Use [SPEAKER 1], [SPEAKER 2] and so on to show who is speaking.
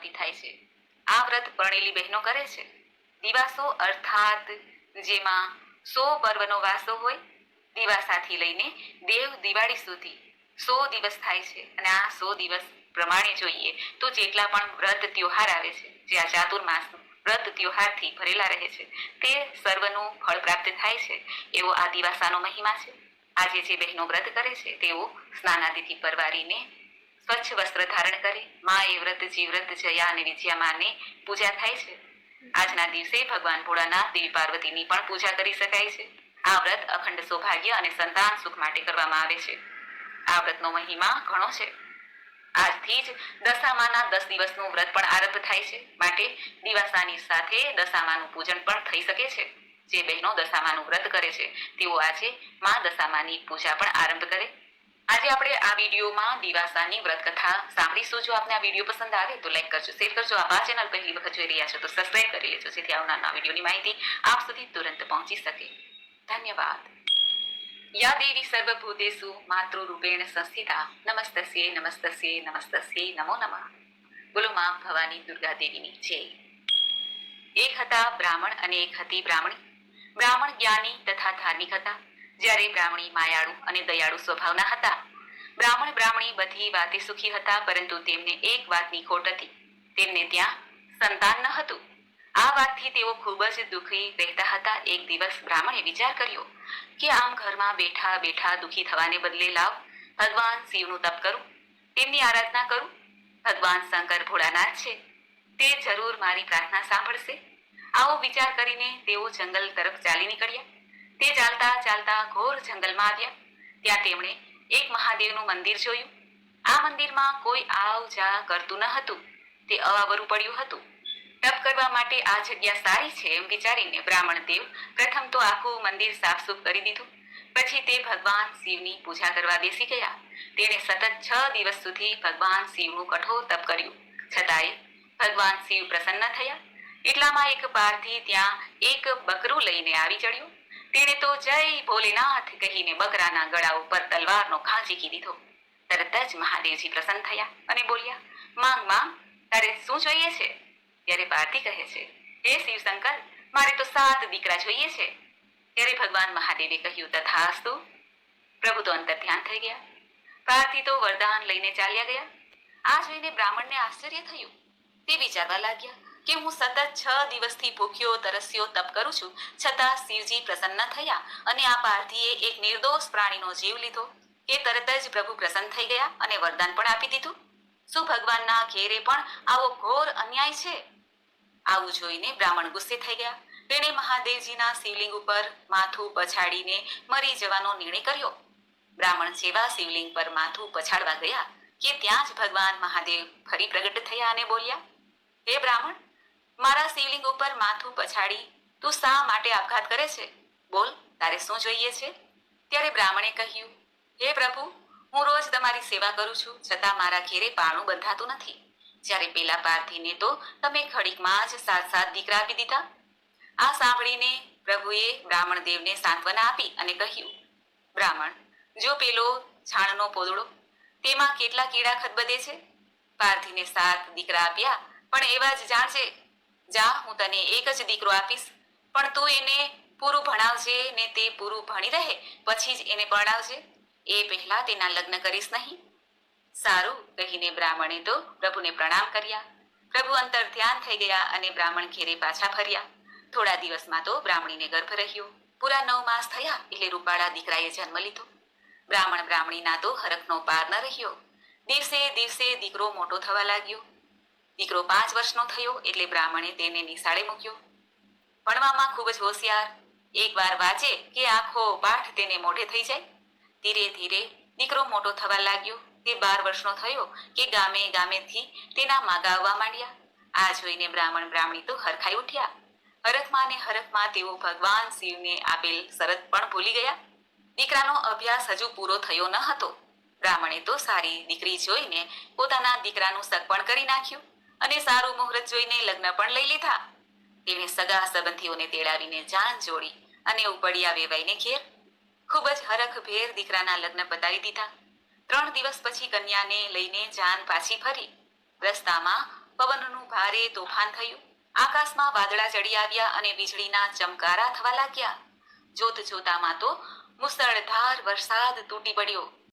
[SPEAKER 1] સમાપ્તિ થાય છે. આ વ્રત પરણેલી બહેનો કરે છે. દિવાસો અર્થાત જેમાં 100 પર્વનો વાસો હોય, દિવાસાથી લઈને દેવ દિવાળી સુધી 100 દિવસ થાય છે. અને આ 100 દિવસ પ્રમાણે જોઈએ તો જેટલા પણ વ્રત ત્યોહાર આવે છે, જે આ ચાતુર્માસ વ્રત ત્યોહારથી ભરેલા રહે છે, તે સર્વનું ફળ પ્રાપ્ત થાય છે. એવો આ દિવાસાનો મહિમા છે. આજે જે બહેનો વ્રત કરે છે તેઓ સ્નાનાદિથી પરવારીને સ્વચ્છ વસ્ત્ર ધારણ કરે. મા એ વ્રત જીવ્રત જયા અને વિજયા માને પૂજા થાય છે. આજના દિવસે ભગવાન ભોળાનાથ દેવી પાર્વતીની પણ પૂજા કરી શકાય છે. આ વ્રત અખંડ સૌભાગ્ય અને સંતાન સુખ માટે કરવામાં આવે છે. આ વ્રતનો મહિમા ઘણો છે. આજથી જ દશામાના 10 દિવસનું વ્રત પણ આરંભ થાય છે. માટે દિવાસાની સાથે દશામાનું પૂજન પણ થઈ શકે છે. જે બહેનો દશામાનું વ્રત કરે છે તેઓ આજે મા દશામાની પૂજા પણ આરંભ કરે. આજે આપણે આ વિડીયોમાં દિવાસાની વ્રત કથા સાંભળીશું. જો આપને આ વિડીયો પસંદ આવે તો લાઈક કરજો, શેર કરજો. આપ આ ચેનલ પહેલી વખત જોઈ રહ્યા છો તો સબસ્ક્રાઇબ કરી લેજો, જેથી આવનારા વિડીયોની માહિતી આપ સુધી તુરંત પહોંચી શકે. ધન્યવાદ. યા દેવી સર્વભૂતેષુ માતૃરૂપેણ સંસ્થિતા નમસ્તસ્યે નમસ્તસ્યે નમસ્તસ્યે નમો નમઃ. બોલો માં ભવાની દુર્ગા દેવીની જય. એક હતા બ્રાહ્મણ અને એક હતી બ્રાહ્મણી. બ્રાહ્મણ જ્ઞાની તથા ધાર્મિક હતા, જ્યારે બ્રાહ્મણી માયાળુ અને દયાળુ સ્વભાવના હતા. બ્રાહ્મણ બ્રાહ્મણી બધી વાતે સુખી હતા, પરંતુ તેમને એક વાતની ખોટ હતી. તેમને ત્યાં સંતાન ન હતું. આ વાતથી તેઓ ખૂબ જ દુઃખી રહેતા હતા. એક દિવસ બ્રાહ્મણે વિચાર કર્યો કે આમ ઘરમાં બેઠા બેઠા દુઃખી થવાને બદલે લાવ ભગવાન શિવનું તપ કરું, તેમની આરાધના કરું. ભગવાન શંકર ભોળાનાથ છે, તે જરૂર મારી પ્રાર્થના સાંભળશે. આવો વિચાર કરીને તેઓ જંગલ તરફ ચાલી નીકળ્યા. તે ચાલતા ચાલતા ઘોર જંગલમાં આવ્યા. ત્યાં તેમણે એક મહાદેવનું મંદિર જોયું. આ મંદિરમાં કોઈ આવ જા કરતું ન હતું. તે અવાવરું પડ્યું હતું. તપ કરવા માટે આ જગ્યા સારી છે એમ વિચારીને બ્રાહ્મણ દેવ પ્રથમ તો આખું મંદિર સાફસૂફ કરી દીધું. પછી તે ભગવાન શિવની પૂજા કરવા બેસી ગયા. તેણે સતત 6 દિવસ સુધી ભગવાન શિવનું કઠોર તપ કર્યું. છતાંય ભગવાન શિવ પ્રસન્ન થયા. એટલામાં એક પારધી ત્યાં એક બકરું લઈને આવી ચડ્યું. તેણે તો જય ભોલેનાથ કહીને બકરાના ગળા ઉપર તલવારનો ઘા ઝીકી દીધો. તરત જ મહાદેવજી પ્રસન્ન થયા અને બોલ્યા, માંગ માંગ, તારે શું જોઈએ છે? ત્યારે પારધી કહે છે, હે શિવશંકર, મારે તો 7 દીકરા જોઈએ છે. ત્યારે ભગવાન મહાદેવે કહ્યું, તથાસ્તુ. પ્રભુ તો અંતર ધ્યાન થઈ ગયા. પારધી તો વરદાન લઈને ચાલ્યા ગયા. આ જોઈને બ્રાહ્મણને આશ્ચર્ય થયું. તે વિચારવા લાગ્યા કે હું સતત 6 દિવસથી ભૂખ્યો તરસ્યો તપ કરું છું, છતાં શિવજી પ્રસન્ન થયા અને આ પારધીએ એક નિર્દોષ પ્રાણીનો જીવ લીધો કે તરત જ પ્રભુ પ્રસન્ન થઈ ગયા અને વરદાન પણ આપી દીધું. શું ભગવાનના ઘેરે પણ આવો ઘોર અન્યાય છે? આવું જોઈને બ્રાહ્મણ ગુસ્સે થઈ ગયા. તેણે મહાદેવજીના શિવલિંગ ઉપર માથું પછાડીને મરી જવાનો નિર્ણય કર્યો. બ્રાહ્મણ જેવા શિવલિંગ પર માથું પછાડવા ગયા કે ત્યાં જ ભગવાન મહાદેવ ફરી પ્રગટ થયા અને બોલ્યા, હે બ્રાહ્મણ, મારા શિવલિંગ ઉપર માથું પછાડી તું શા માટે આપઘાત કરે છે? બોલ, તારે શું જોઈએ છે? ત્યારે બ્રાહ્મણે કહ્યું, હે પ્રભુ, હું રોજ તમારી સેવા કરું છું, છતાં મારા ઘેરે પારણું બંધાતું નથી. જ્યારે પેલા પારધીને તો તમે ઘડીકમાં જ 7 દીકરા આપી દીધા. આ સાંભળીને પ્રભુએ બ્રાહ્મણ દેવને સાંત્વના આપી અને કહ્યું, બ્રાહ્મણ, જો પેલો છાણનો પોદળો, તેમાં કેટલા કીડા ખદબદે છે. પારધીને 7 દીકરા આપ્યા, પણ એવા જ જાણજે. જા, હું તને એક જ દીકરો આપીશ, પણ તું એને પૂરું ભણાવજે ને તે પૂરું ભણી રહે પછી જ એને પરણાવજે. એ પહેલા તેના લગ્ન કરીશ નહીં. સારું કહીને બ્રાહ્મણે તો પ્રભુને પ્રણામ કર્યા. પ્રભુ અંતર ધ્યાન થઈ ગયા અને બ્રાહ્મણ ઘેરે પાછા ફર્યા. થોડા દિવસમાં તો બ્રાહ્મણીને ગર્ભ રહ્યો. પૂરા 9 માસ થયા એટલે રૂપાળા દીકરાએ જન્મ લીધો. બ્રાહ્મણ બ્રાહ્મણીના તો હરખનો પાર ન રહ્યો. દિવસે દિવસે દીકરો મોટો થવા લાગ્યો. દીકરો 5 વર્ષનો થયો એટલે બ્રાહ્મણે તેને નિશાળે મૂક્યો. ભણવામાં ખૂબ જ હોશિયાર. એકવાર વાંચે કે આખો પાઠ તેને મોઢે થઈ જાય. ધીરે ધીરે દીકરો મોટો થવા લાગ્યો. તે 12 વર્ષનો થયો કે ગામે ગામેથી તેના માગા આવવા માંડ્યા. આ જોઈને બ્રાહ્મણ બ્રાહ્મણી તો હરખાઈ ઉઠ્યા. હરખમાં ને હરખમાં તેઓ ભગવાન શિવને આપેલ શરત પણ ભૂલી ગયા. દીકરાનો અભ્યાસ હજુ પૂરો થયો ન હતો. બ્રાહ્મણે તો સારી દીકરી જોઈને પોતાના દીકરાનું સગપણ કરી નાખ્યું અને સારું મુહૂર્ત જોઈને લગ્ન પણ લઈ લીધા. તેણે સગા સંબંધીઓને તેડાવીને જાન જોડી અને ઉપડ્યા વેવાઈને ઘેર. ખૂબ જ હરખભેર દીકરાના લગ્ન પતાવી દીધા. 3 દિવસ પછી કન્યાને લઈને જાન પાછી ફરી. રસ્તામાં પવનનું ભારે તોફાન થયું. આકાશમાં વાદળા ચડી આવ્યા અને વીજળીના ચમકારા થવા લાગ્યા. જોત જોતામાં તો મુસળધાર વરસાદ તૂટી પડ્યો.